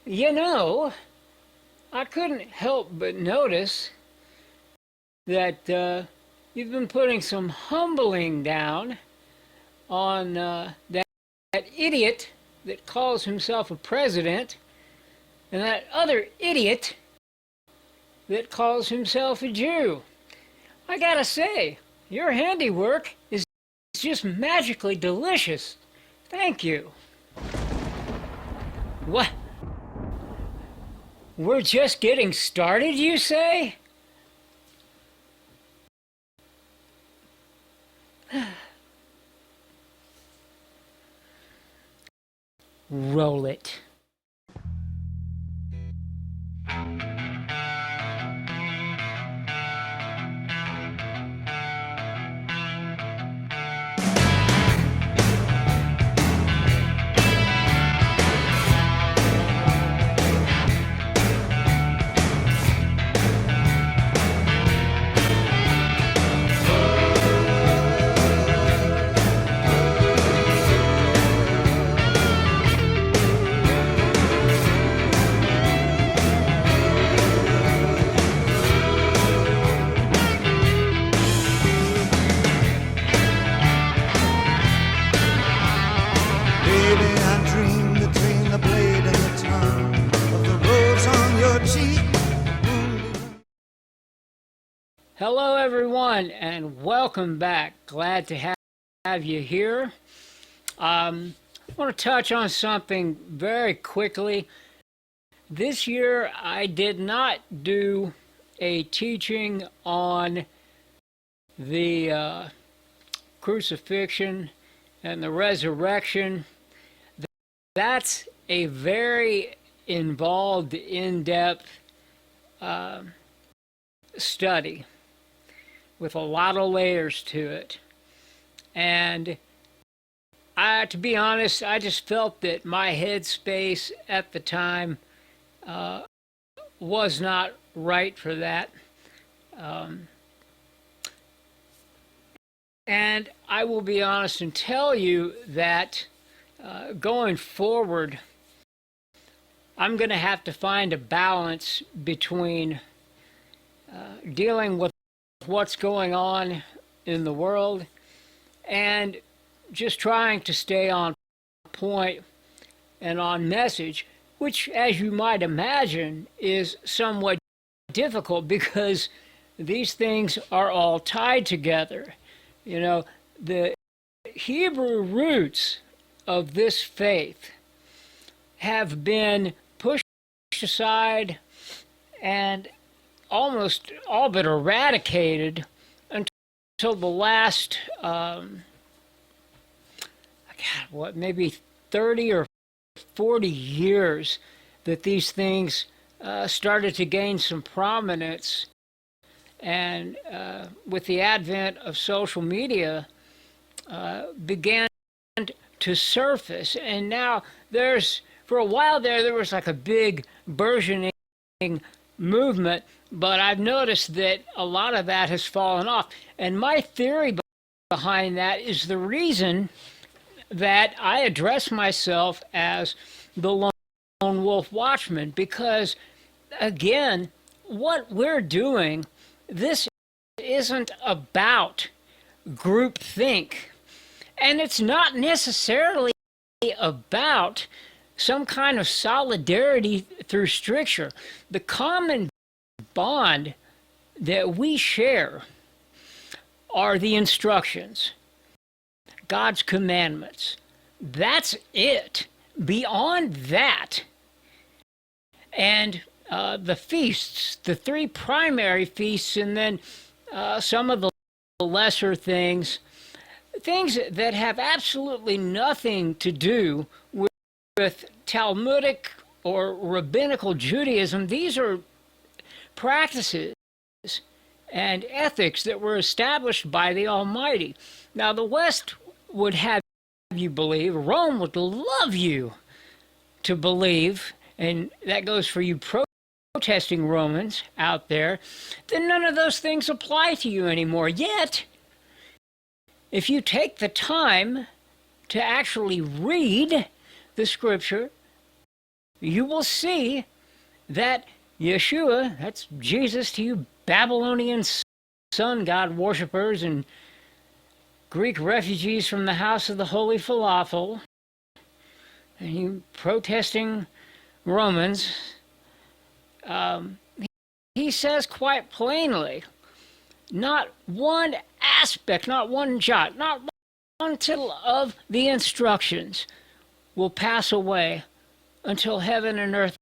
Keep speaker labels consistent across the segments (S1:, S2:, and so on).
S1: You know, I couldn't help but notice that you've been putting some humbling down on that idiot that calls himself a president and that other idiot that calls himself a Jew. I gotta say, your handiwork is just magically delicious. Thank you. What? We're just getting started, you say? Roll it. Hello, everyone, and welcome back. Glad to have you here. I want to touch on something very quickly. This year, I did not do a teaching on the crucifixion and the resurrection. That's a very involved, in-depth study with a lot of layers to it. And to be honest, I just felt that my headspace at the time was not right for that. And I will be honest and tell you that going forward, I'm going to have to find a balance between dealing with what's going on in the world and just trying to stay on point and on message, which, as you might imagine, is somewhat difficult because these things are all tied together. You know, the Hebrew roots of this faith have been pushed aside and almost all but eradicated until the last, maybe 30 or 40 years that these things started to gain some prominence. And with the advent of social media, began to surface. And now for a while there was like a big burgeoning movement, but I've noticed that a lot of that has fallen off. And my theory behind that is the reason that I address myself as the lone wolf watchman, because, again, what we're doing, this isn't about groupthink, and it's not necessarily about some kind of solidarity through Scripture. The common bond that we share are the instructions, God's commandments. That's it. Beyond that, and the feasts, the three primary feasts, and then some of the lesser things that have absolutely nothing to do with Talmudic or rabbinical Judaism. These are practices and ethics that were established by the Almighty. Now, the West would have you believe, Rome would love you to believe, and that goes for you protesting Romans out there, then none of those things apply to you anymore. Yet, if you take the time to actually read the Scripture you will see that Yeshua, that's Jesus to you Babylonian sun god worshippers and Greek refugees from the house of the holy falafel, and you protesting Romans, he says quite plainly, not one aspect, not one jot, not one tittle of the instructions will pass away until heaven and earth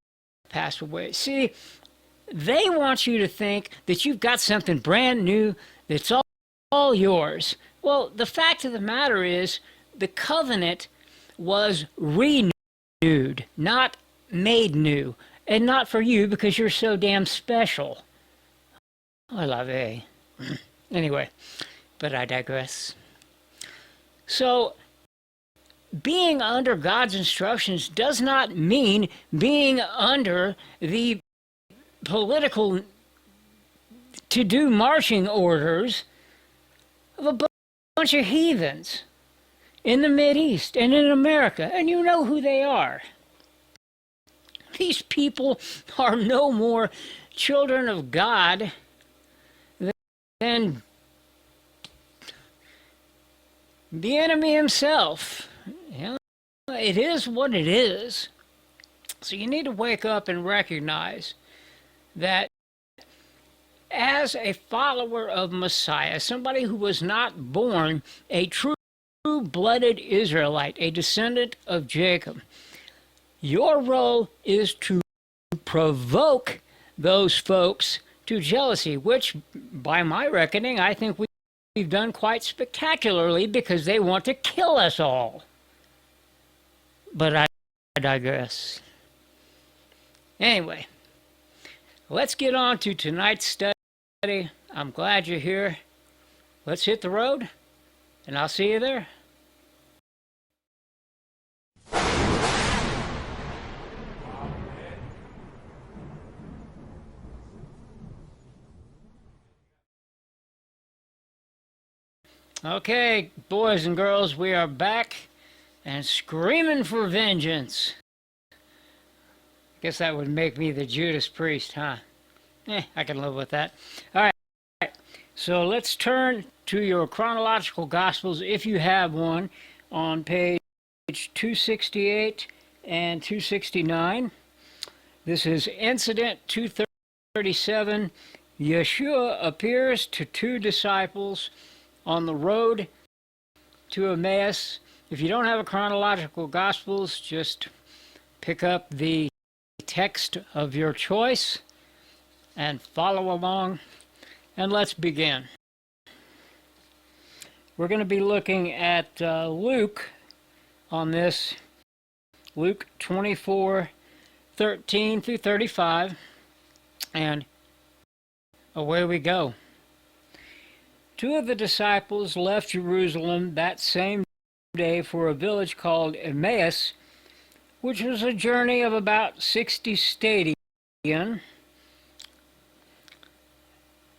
S1: pass away. See, they want you to think that you've got something brand new that's all yours. Well, the fact of the matter is the covenant was renewed, not made new. And not for you because you're so damn special. I love it. Anyway, but I digress. So, being under God's instructions does not mean being under the political to-do marching orders of a bunch of heathens in the Mideast and in America. And you know who they are. These people are no more children of God than the enemy himself. You know, it is what it is. So you need to wake up and recognize that as a follower of Messiah, somebody who was not born a true-blooded Israelite, a descendant of Jacob, your role is to provoke those folks to jealousy, which, by my reckoning, I think we've done quite spectacularly because they want to kill us all. But I digress. Anyway, let's get on to tonight's study. I'm glad you're here. Let's hit the road, and I'll see you there. Okay, boys and girls, we are back and screaming for vengeance. Guess that would make me the Judas Priest, huh? I can live with that. All right, so let's turn to your Chronological Gospels, if you have one, on page 268 and 269. This is Incident 237. Yeshua appears to two disciples on the road to Emmaus. If you don't have a Chronological Gospels, just pick up the text of your choice and follow along, and let's begin. We're going to be looking at Luke on this, Luke 24:13 through 35, and away we go. Two of the disciples left Jerusalem that same day for a village called Emmaus, which was a journey of about 60 stadia.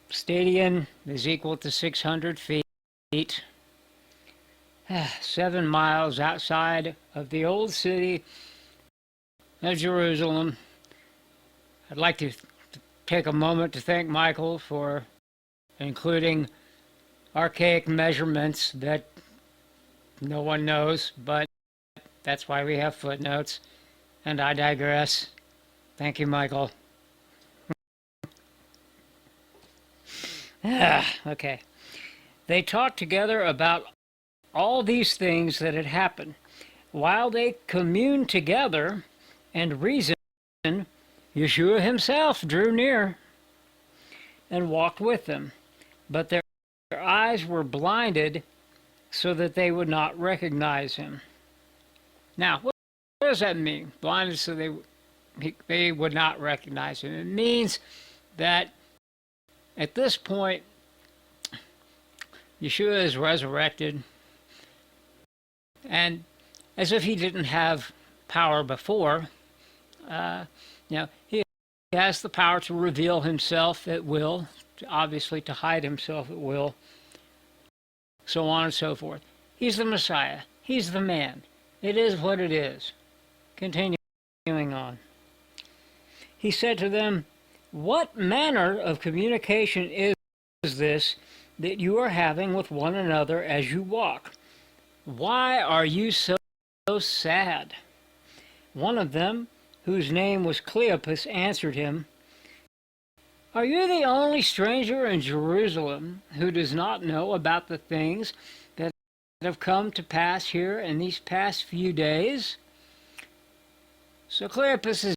S1: Stadia is equal to 600 feet. 7 miles outside of the old city of Jerusalem. I'd like to take a moment to thank Michael for including archaic measurements that no one knows, but that's why we have footnotes, and I digress. Thank you, Michael. Okay. They talked together about all these things that had happened. While they communed together and reasoned, Yeshua himself drew near and walked with them, but their eyes were blinded so that they would not recognize him. Now, what does that mean? Blinded so they would not recognize him. It means that at this point, Yeshua is resurrected, and as if he didn't have power before, he has the power to reveal himself at will, obviously to hide himself at will, so on and so forth. He's the Messiah. He's the man. It is what it is. Continuing on. He said to them, "What manner of communication is this that you are having with one another as you walk? Why are you so sad?" One of them, whose name was Cleopas, answered him, "Are you the only stranger in Jerusalem who does not know about the things that have come to pass here in these past few days?" So Cleopas is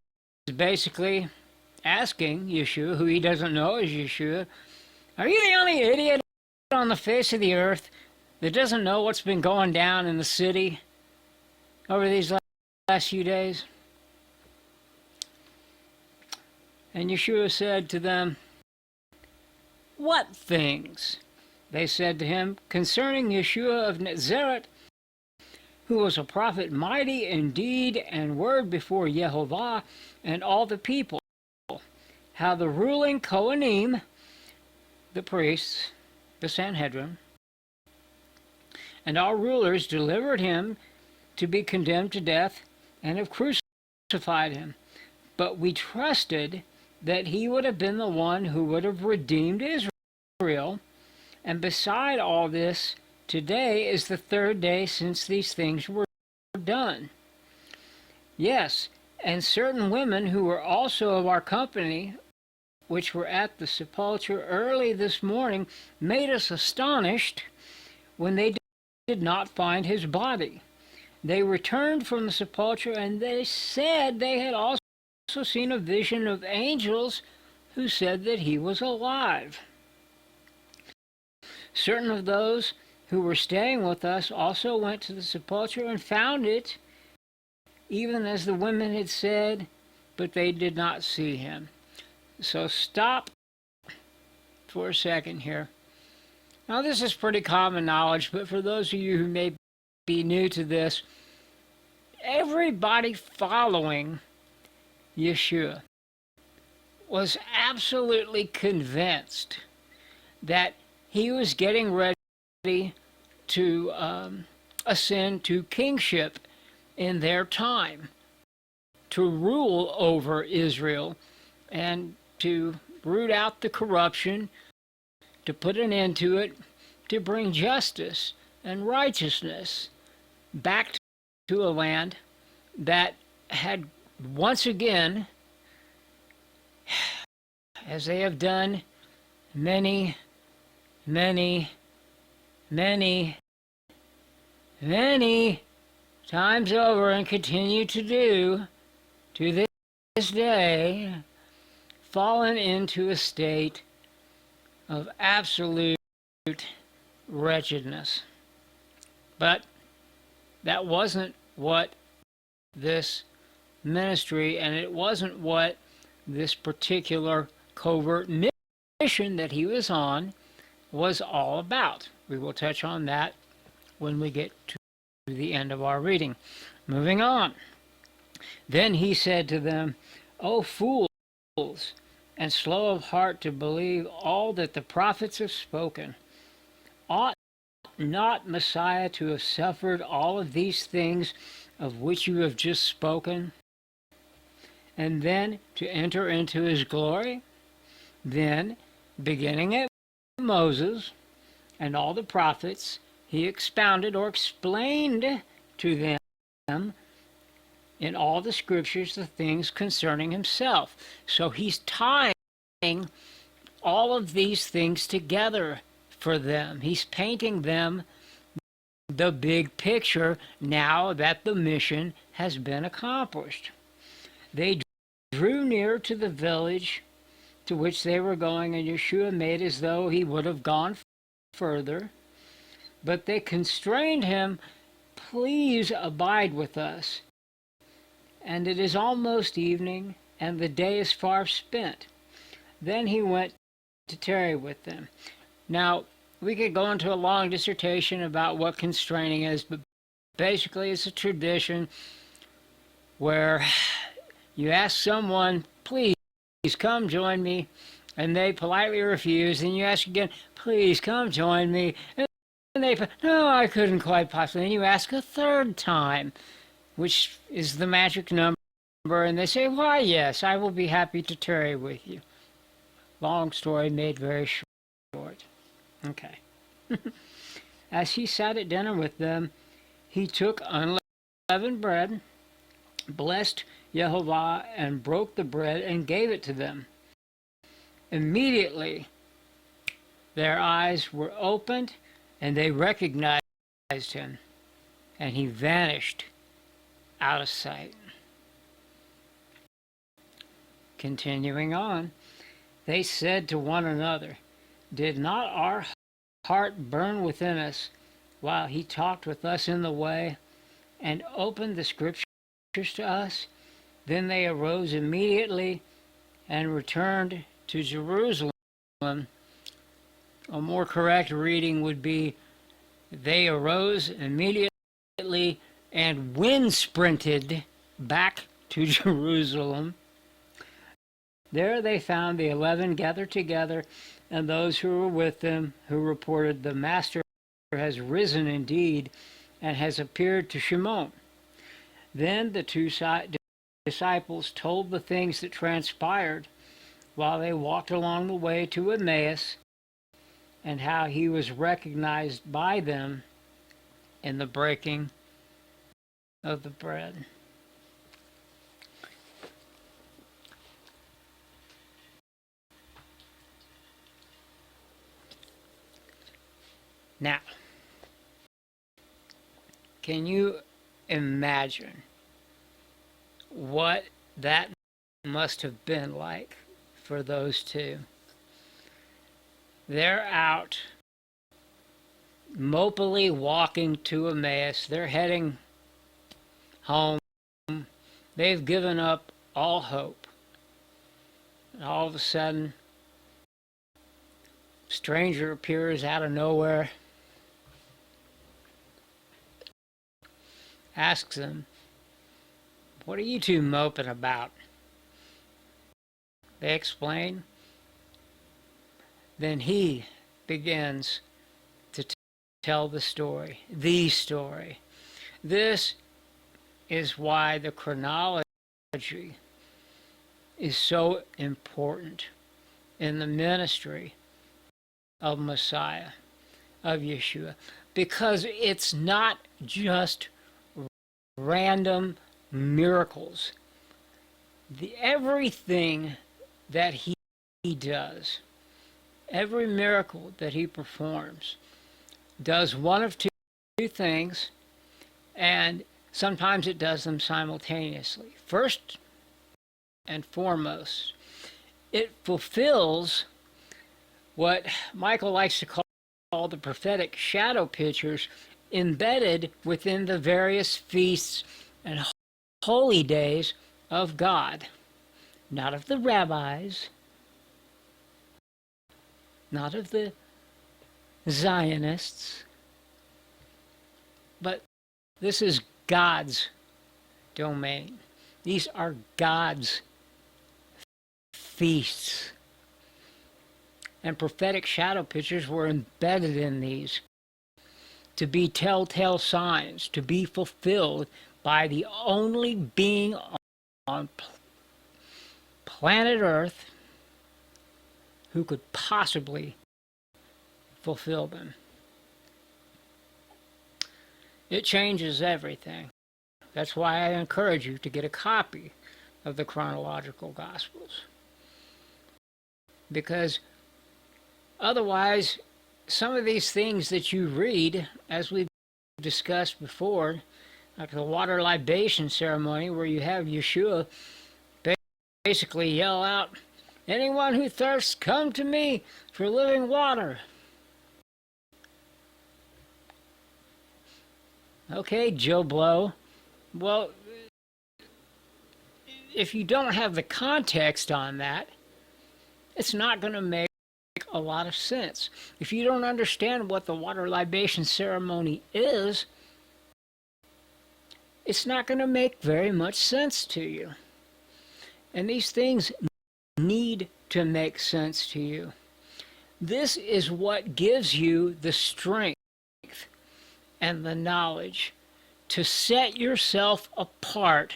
S1: basically asking Yeshua, who he doesn't know is Yeshua, "Are you the only idiot on the face of the earth that doesn't know what's been going down in the city over these last few days?" And Yeshua said to them, "What things?" They said to him, "Concerning Yeshua of Nazareth, who was a prophet mighty in deed and word before Jehovah and all the people, how the ruling Kohanim, the priests, the Sanhedrin, and all rulers delivered him to be condemned to death and have crucified him. But we trusted that he would have been the one who would have redeemed Israel. And beside all this, today is the third day since these things were done. Yes, and certain women who were also of our company, which were at the sepulchre early this morning, made us astonished when they did not find his body. They returned from the sepulchre, and they said they had also seen a vision of angels who said that he was alive. Certain of those who were staying with us also went to the sepulchre and found it, even as the women had said, but they did not see him." So stop for a second here. Now this is pretty common knowledge, but for those of you who may be new to this, everybody following Yeshua was absolutely convinced that he was getting ready to ascend to kingship in their time, to rule over Israel and to root out the corruption, to put an end to it, to bring justice and righteousness back to a land that had once again, as they have done many times over and continue to do to this day, fallen into a state of absolute wretchedness. But that wasn't what this ministry, and it wasn't what this particular covert mission that he was on was all about. We will touch on that when we get to the end of our reading. Moving on. Then he said to them, "O fools, and slow of heart to believe all that the prophets have spoken. Ought not Messiah to have suffered all of these things of which you have just spoken, and then to enter into his glory?" Then, beginning at Moses and all the prophets, he expounded or explained to them in all the scriptures the things concerning himself. So he's tying all of these things together for them. He's painting them the big picture now that the mission has been accomplished. They drew near to the village to which they were going, and Yeshua made as though he would have gone further, but they constrained him, "Please abide with us, and it is almost evening, and the day is far spent." Then he went to tarry with them. Now, we could go into a long dissertation about what constraining is, but basically it's a tradition where you ask someone, "Please come join me," and they politely refuse, and you ask again, "Please come join me," and they, "No, I couldn't quite possibly," and you ask a third time, which is the magic number And they say, why, yes, I will be happy to tarry with you. Long story made very short. Okay. As he sat at dinner with them, he took unleavened bread, blessed Jehovah, and broke the bread and gave it to them. Immediately, their eyes were opened, and they recognized him, and he vanished out of sight. Continuing on, they said to one another, did not our heart burn within us while he talked with us in the way and opened the scriptures to us? Then they arose immediately and returned to Jerusalem. A more correct reading would be, they arose immediately and wind sprinted back to Jerusalem. There they found the 11 gathered together, and those who were with them, who reported, the Master has risen indeed, and has appeared to Shimon. Then the two disciples told the things that transpired while they walked along the way to Emmaus, and how he was recognized by them in the breaking of the bread. Now, can you imagine what that must have been like for those two? They're out mopily walking to Emmaus. They're heading home. They've given up all hope. And all of a sudden, a stranger appears out of nowhere, asks them, what are you two moping about? They explain. Then he begins to tell the story, the story. This is why the chronology is so important in the ministry of Messiah, of Yeshua, because it's not just random miracles. Everything that he does, every miracle that he performs, does one of two things, and sometimes it does them simultaneously. First and foremost, it fulfills what Michael likes to call the prophetic shadow pictures embedded within the various feasts and holy days of God. Not of the rabbis, not of the Zionists, but this is God's domain. These are God's feasts. And prophetic shadow pictures were embedded in these to be telltale signs, to be fulfilled by the only being on planet Earth who could possibly fulfill them. It changes everything. That's why I encourage you to get a copy of the Chronological Gospels. Because otherwise, some of these things that you read, as we've discussed before, like the water libation ceremony, where you have Yeshua basically yell out, anyone who thirsts, come to me for living water. Okay, Joe Blow. Well, if you don't have the context on that, it's not going to make a lot of sense. If you don't understand what the water libation ceremony is, it's not going to make very much sense to you. And these things need to make sense to you. This is what gives you the strength and the knowledge to set yourself apart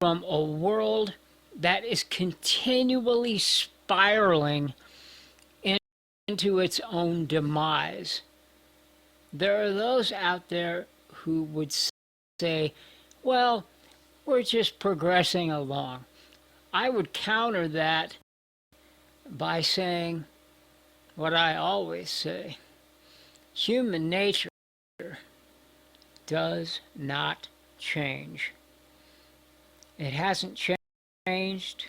S1: from a world that is continually spiraling into its own demise. There are those out there who would say, well, we're just progressing along. I would counter that by saying what I always say: human nature does not change. It hasn't changed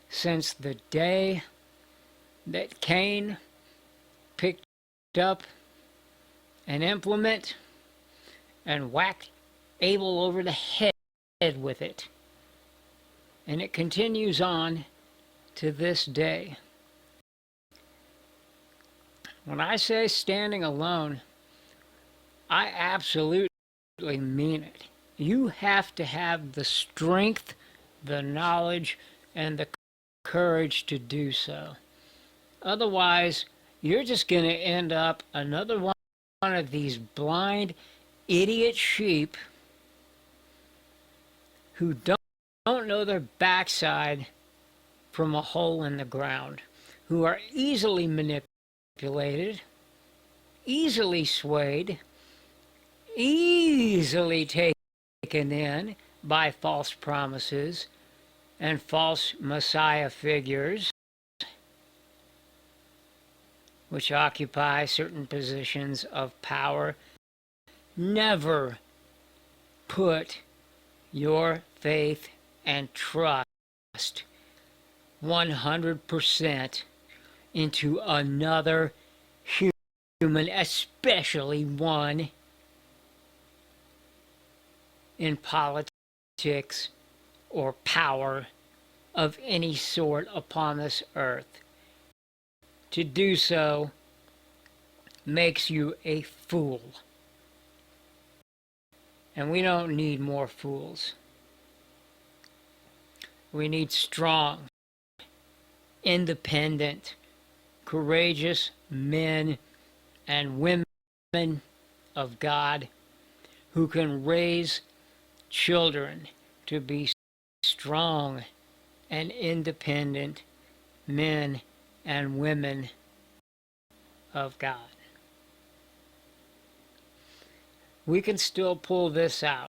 S1: since the day that Cain picked up an implement and whacked Abel over the head with it. And it continues on to this day. When I say standing alone, I absolutely mean it. You have to have the strength, the knowledge, and the courage to do so. Otherwise, you're just going to end up another one of these blind, idiot sheep who don't know their backside from a hole in the ground, who are easily manipulated, easily swayed, easily taken in by false promises and false Messiah figures, which occupy certain positions of power. Never put your faith and trust 100% into another human, especially one in politics or power of any sort upon this earth. To do so makes you a fool. And we don't need more fools. We need strong, independent, courageous men and women of God who can raise children to be strong and independent men and women of God. We can still pull this out.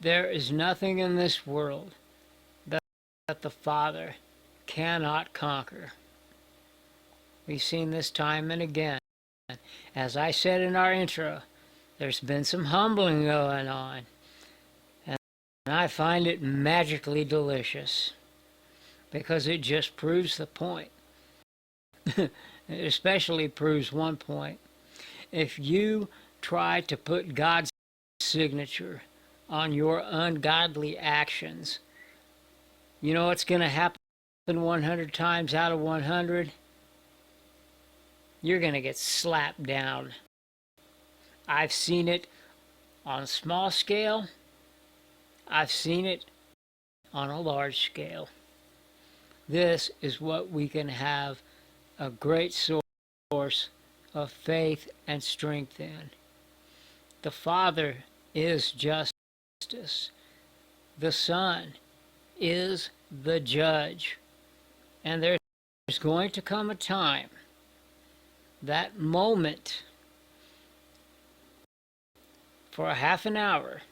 S1: There is nothing in this world that the Father cannot conquer. We've seen this time and again. As I said in our intro, there's been some humbling going on, and I find it magically delicious because it just proves the point. It especially proves one point. If you try to put God's signature on your ungodly actions, you know what's going to happen 100 times out of 100? You're going to get slapped down. I've seen it on a small scale. I've seen it on a large scale. This is what we can have a great source of faith and strength in. The Father is justice. The Son is the judge. And there's going to come a time, that moment, for a half an hour,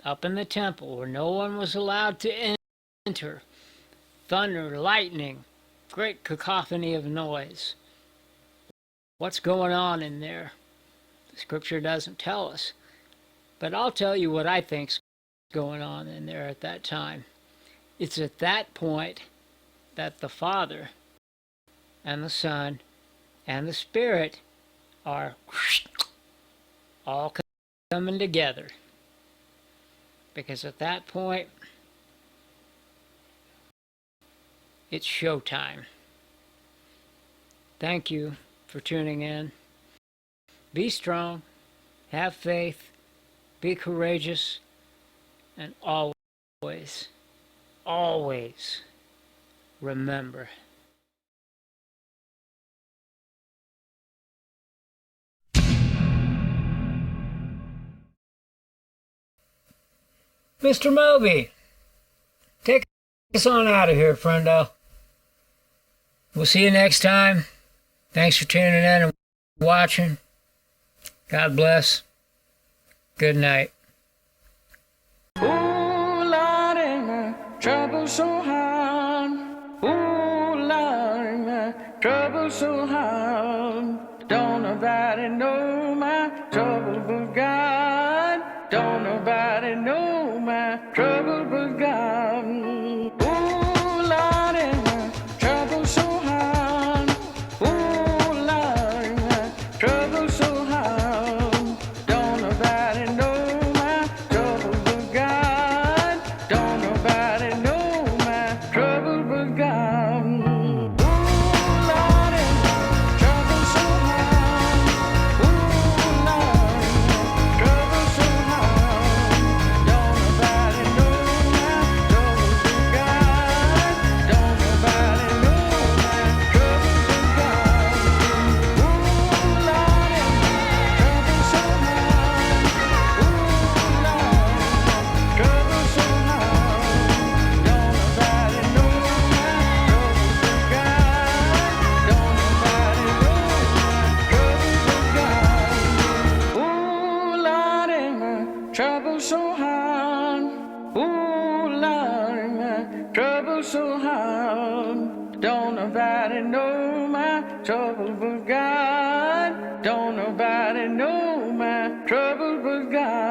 S1: up in the temple where no one was allowed to enter, thunder, lightning, great cacophony of noise. What's going on in there? The scripture doesn't tell us. But I'll tell you what I think's going on in there at that time. It's at that point that the Father and the Son and the Spirit are all coming together. Because at that point, it's showtime. Thank you for tuning in. Be strong, have faith, be courageous, and always, always remember Mr. Moby, take us on out of here, friendo. We'll see you next time. Thanks for tuning in and watching. God bless. Good night.
S2: Ooh, Lord, ain't my trouble so hard. Ooh, Lord, ain't my trouble so hard. Don't nobody know my trouble but God. Don't nobody know my trouble but God. Ooh, Lord, ain't my trouble so hard. Ooh, Lord, ain't my trouble so hard. Don't nobody know my trouble but God. Don't nobody know my trouble but God. Ooh, Lord, ain't my trouble so hard. Ooh, Lord, ain't my trouble so hard. Don't nobody know my trouble but God. Don't nobody know my trouble but God. Ooh, Lord, ain't my trouble so hard. Ooh, Lord, trouble so hard. Don't nobody know my trouble but God. Don't nobody know my trouble but God. Ooh, Lord, ain't my trouble so hard. Ooh, Lord, ain't my trouble so hard. Don't nobody know my trouble but God. Don't nobody know my trouble but God.